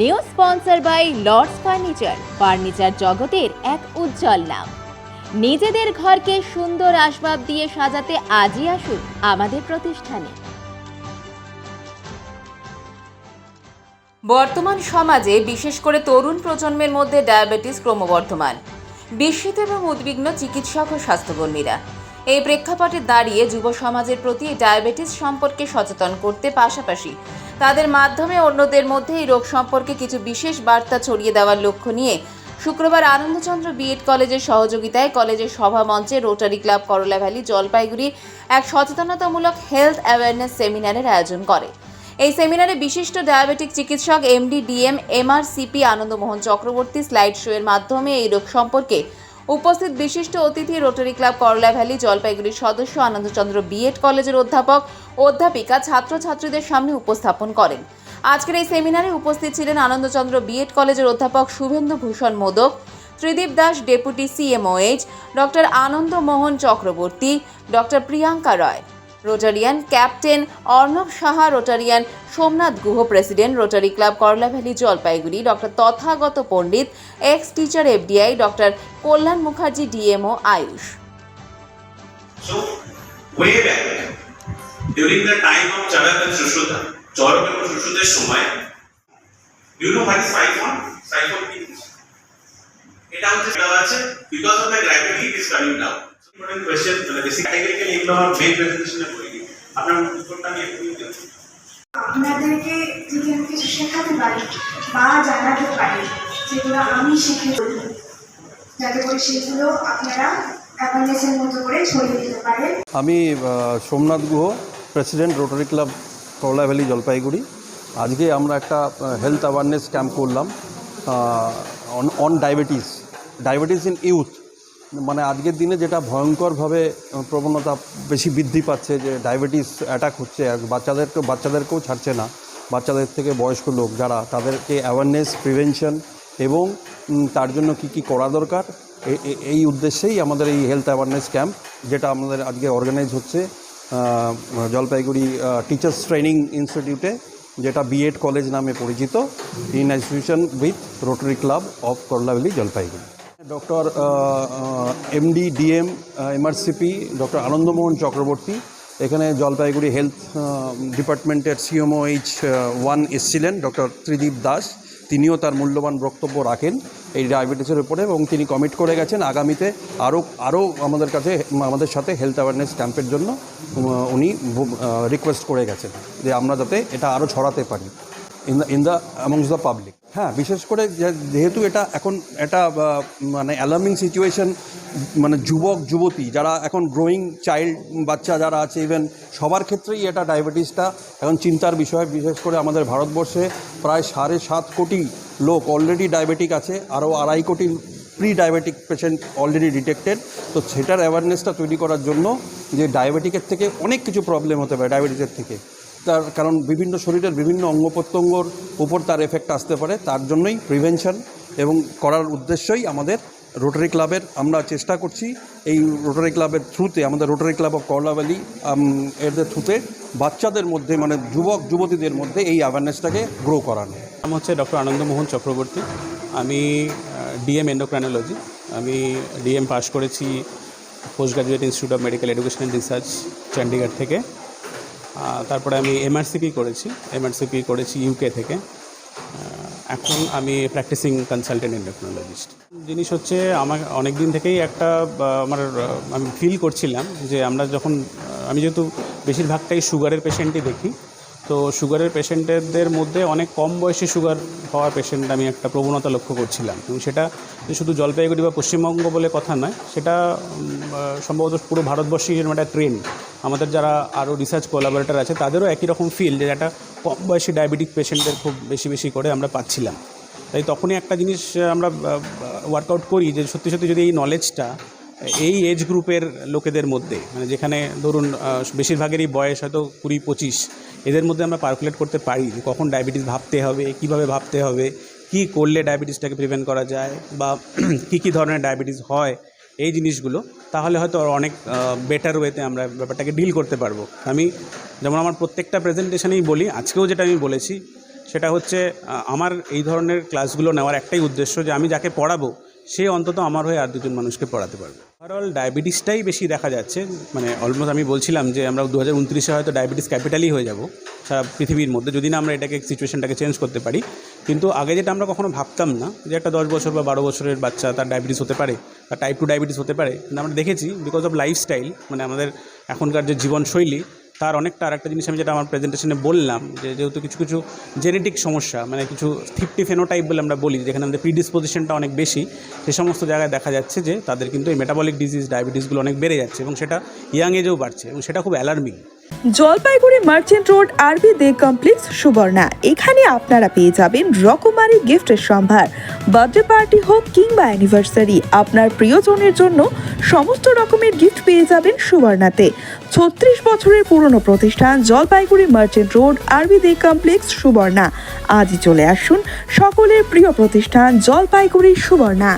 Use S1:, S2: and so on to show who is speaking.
S1: New sponsor by Lords furniture জগতের এক উজ্জ্বল নাম। নিজেদের ঘরকে সুন্দর আসবাব দিয়ে সাজাতে আজই আসুন আমাদের প্রতিষ্ঠানে। বর্তমান সমাজে বিশেষ করে তরুণ প্রজন্মের মধ্যে ডায়াবেটিস ক্রমবর্ধমান। বিস্মিত এবং উদ্বিগ্ন চিকিৎসক ও স্বাস্থ্যকর্মীরা। এই প্রেক্ষাপটে দাঁড়িয়ে যুব সমাজের প্রতি ডায়াবেটিস সম্পর্কে সচেতন করতে পাশাপাশি তাদের মাধ্যমে অন্যদের মধ্যে এই রোগ সম্পর্কে কিছু বিশেষ বার্তা ছড়িয়ে দেওয়ার লক্ষ্য নিয়ে শুক্রবার আনন্দচন্দ্র বিএড কলেজের সহযোগিতায় কলেজের সভামঞ্চে rotary club Karala valley Jalpaiguri এক সচেতনতামূলক হেলথ অ্যাওয়ারনেস সেমিনারের আয়োজন করে। এই সেমিনারে বিশিষ্ট ডায়াবেটিক চিকিৎসক MD DM MRCP Ananda Mohan Chakraborty slide show এর মাধ্যমে এই রোগ সম্পর্কে উপস্থিত বিশিষ্ট অতিথি রোটারি ক্লাব করলা ভ্যালি জলপাইগুড়ির সদস্য আনন্দচন্দ্র বিএড কলেজের অধ্যাপিকা ছাত্রছাত্রীদের সামনে উপস্থাপন করেন। আজকের এই সেমিনারে উপস্থিত ছিলেন আনন্দচন্দ্র বিএড কলেজের অধ্যাপক Shubhendu Bhushan Modak, Tridip Das deputy CMOH, doctor Anandamohan Chakraborty, doctor Priyanka Roy, Rotarian captain Arnab Saha, Rotarian Somnath Guha, president Rotary club Karala valley Jalpaiguri doctor Tathagata Pandit, ex teacher FDI doctor Kalyan Mukherjee, DMO AYUSH.
S2: So way back during the time of Charak and Shushruta, Charak and Shushruta সময়, do you know what is siphon? Siphon means এটা হচ্ছে because of the gravity it is coming down. So important question, basic categorically এগুলো আমার main presentation এ বলি। আপনার উত্তরটা আমি একটু দিই।
S3: আপনাদেরকে যদি আমি কিছু শেখাতে পারি বা জানাতে পারি যেগুলো আমি শিখেছি, যাতে করে সেগুলো আপনারা অ্যাওয়ারনেসের মতো করে ছড়িয়ে দিতে পারেন।
S4: আমি Somnath Guha, president Rotary club Karala valley Jalpaiguri. আজকে আমরা একটা হেলথ অ্যাওয়ারনেস ক্যাম্প করলাম অন ডায়াবেটিস ইন ইউথ। মানে আজকের দিনে যেটা ভয়ঙ্করভাবে প্রবণতা বেশি বৃদ্ধি পাচ্ছে, যে ডায়াবেটিস অ্যাটাক হচ্ছে, বাচ্চাদেরকেও ছাড়ছে না। বাচ্চাদের থেকে বয়স্ক লোক যারা, তাদেরকে অ্যাওয়ারনেস, প্রিভেনশন এবং তার জন্য কি করা দরকার, এই উদ্দেশ্যেই আমাদের এই হেলথ অ্যাওয়ারনেস ক্যাম্প, যেটা আমাদের আজকে অর্গানাইজ হচ্ছে জলপাইগুড়ি টিচার্স ট্রেনিং ইনস্টিটিউটে, যেটা বিএড কলেজ নামে পরিচিত, in association with Rotary club of Karala valley Jalpaiguri. Doctor MD DM MRCP doctor Anandamohan Chakraborty এখানে জলপাইগুড়ি হেলথ ডিপার্টমেন্টের সিএমওএইচ 1 এসেছিলেন, ডক্টর ত্রিদীপ দাস। তিনিও তার মূল্যবান বক্তব্য রাখেন এই ডায়াবেটিসের উপরে, এবং তিনি কমিট করে গেছেন আগামীতে আরও আমাদের সাথে হেলথ অ্যাওয়ারনেস ক্যাম্পের জন্য উনি রিকোয়েস্ট করে গেছেন যে আমরা যাতে এটা আরও ছড়াতে পারি in the amongst the public. হ্যাঁ, বিশেষ করে যেহেতু এটা এখন একটা মানে অ্যালার্মিং সিচুয়েশন, মানে যুবক যুবতী যারা এখন গ্রোয়িং চাইল্ড, বাচ্চা যারা আছে, ইভেন সবার ক্ষেত্রেই এটা ডায়াবেটিসটা এখন চিন্তার বিষয়। বিশেষ করে আমাদের ভারতবর্ষে প্রায় 7.5 কোটি লোক অলরেডি ডায়াবেটিক আছে, আরও 2.5 কোটি pre diabetic patient already detected. তো সেটার অ্যাওয়ারনেসটা তৈরি করার জন্য, যে ডায়াবেটিকের থেকে অনেক কিছু প্রবলেম হতে পারে ডায়াবেটিসের থেকে, তার কারণ বিভিন্ন শরীরের বিভিন্ন অঙ্গ প্রত্যঙ্গর উপর তার এফেক্ট আসতে পারে। তার জন্যই প্রিভেনশন এবং করার উদ্দেশ্যই আমাদের রোটারি ক্লাবের, আমরা চেষ্টা করছি এই রোটারি ক্লাবের থ্রুতে, আমাদের rotary club of Karala valley এদের থ্রুতে বাচ্চাদের মধ্যে, মানে যুবক যুবতীদের মধ্যে এই অ্যাওয়ারনেসটাকে গ্রো করানো।
S5: নাম হচ্ছে ডক্টর আনন্দমোহন চক্রবর্তী। আমি ডিএম এন্ডোক্রাইনোলজি। আমি ডিএম পাস করেছি post graduate institute of medical education and research Chandigarh থেকে। তারপরে আমি এমআরসিপি করেছি ইউকে থেকে। এখন আমি প্র্যাকটিসিং কনসালটেন্ট এন্ডোক্রাইনোলজিস্ট। জিনিস হচ্ছে, আমার অনেক দিন থেকেই আমি ফিল করছিলাম যে আমি যেহেতু বেশিরভাগটাই সুগারের পেশেন্টই দেখি, তো সুগারের পেশেন্টদের মধ্যে অনেক কম বয়সী সুগার হওয়া পেশেন্ট আমি একটা প্রবণতা লক্ষ্য করছিলাম। এবং সেটা শুধু জলপাইগুড়ি বা পশ্চিমবঙ্গ বলে কথা নয়, সেটা সম্ভবত পুরো ভারতবর্ষের একটা ট্রেন্ড। আমাদের যারা আরও রিসার্চ কোলাবোরেটর আছে তাদেরও একই রকম ফিল, যে একটা কম বয়সী ডায়াবেটিক পেশেন্টদের খুব বেশি করে আমরা পাচ্ছিলাম। তাই তখনই একটা জিনিস আমরা ওয়ার্কআউট করি, যে সত্যি যদি এই নলেজটা এই এজ গ্রুপের লোকেদের মধ্যে, মানে যেখানে ধরুন বেশিরভাগেরই বয়স হয়তো 20-25, এদের মধ্যে আমরা পার্কুলেট করতে পারি যে কখন ডায়াবেটিস ভাবতে হবে, কীভাবে ভাবতে হবে, কী করলে ডায়াবেটিসটাকে প্রিভেন্ট করা যায়, বা কী ধরনের ডায়াবেটিস হয়, এই জিনিসগুলো, তাহলে হয়তো অনেক বেটার ওয়েতে আমরা ব্যাপারটাকে ডিল করতে পারবো। আমি যেমন আমার প্রত্যেকটা প্রেজেন্টেশনেই বলি, আজকেও যেটা আমি বলেছি, সেটা হচ্ছে আমার এই ধরনের ক্লাসগুলো নেওয়ার একটাই উদ্দেশ্য যে আমি যাকে পড়াবো সে অন্তত আমার হয়ে আর দুজন মানুষকে পড়াতে পারবে। ওভারঅল ডায়াবেটিসটাই বেশি দেখা যাচ্ছে, মানে অলমোস্ট আমি বলছিলাম যে আমরা 2029-এ হয়তো ডায়াবেটিস ক্যাপিটালই হয়ে যাব সারা পৃথিবীর মধ্যে, যদি না আমরা এটাকে সিচুয়েশনটাকে চেঞ্জ করতে পারি। কিন্তু আগে যেটা আমরা কখনো ভাবতাম না যে একটা 10 বছর বা 12 বছরের বাচ্চা তার ডায়াবেটিস হতে পারে বা টাইপ 2 ডায়াবেটিস হতে পারে, কিন্তু আমরা দেখেছি বিকজ অফ লাইফস্টাইল, মানে আমাদের এখনকার যে জীবনশৈলী তার অনেকটা আরেকটা জিনিস আমি যেটা আমার প্রেজেন্টেশনে বললাম যে যেহেতু কিছু কিছু জেনেটিক সমস্যা, মানে কিছু 50 ফেনোটাইপ বলে আমরা বলি, যেখানে আমাদের প্রিডিসপোজিশনটা অনেক বেশি, সে সমস্ত জায়গায় দেখা যাচ্ছে যে তাদের কিন্তু এই মেটাবলিক ডিজিজ ডায়াবেটিসগুলো অনেক বেড়ে যাচ্ছে এবং সেটা ইয়াং এজেও বাড়ছে এবং সেটা খুব অ্যালার্মিং।
S6: জলপাইগুড়ি মার্চেন্ট রোড আরবি দে কমপ্লেক্স সুবর্ণা, এখানে আপনারা পেয়ে যাবেন রকমারি গিফটের সম্ভার। বার্থডে পার্টি হোক কিংবা অ্যানিভার্সারি, আপনার প্রিয়জনের জন্য সমস্ত রকমের গিফট পেয়ে যাবেন সুবর্ণাতে। 36 বছরের পুরনো প্রতিষ্ঠান জলপাইগুড়ি মার্চেন্ট রোড আরবি দে কমপ্লেক্স সুবর্ণা। আজই চলে আসুন সকলের প্রিয় প্রতিষ্ঠান জলপাইগুড়ি সুবর্ণা।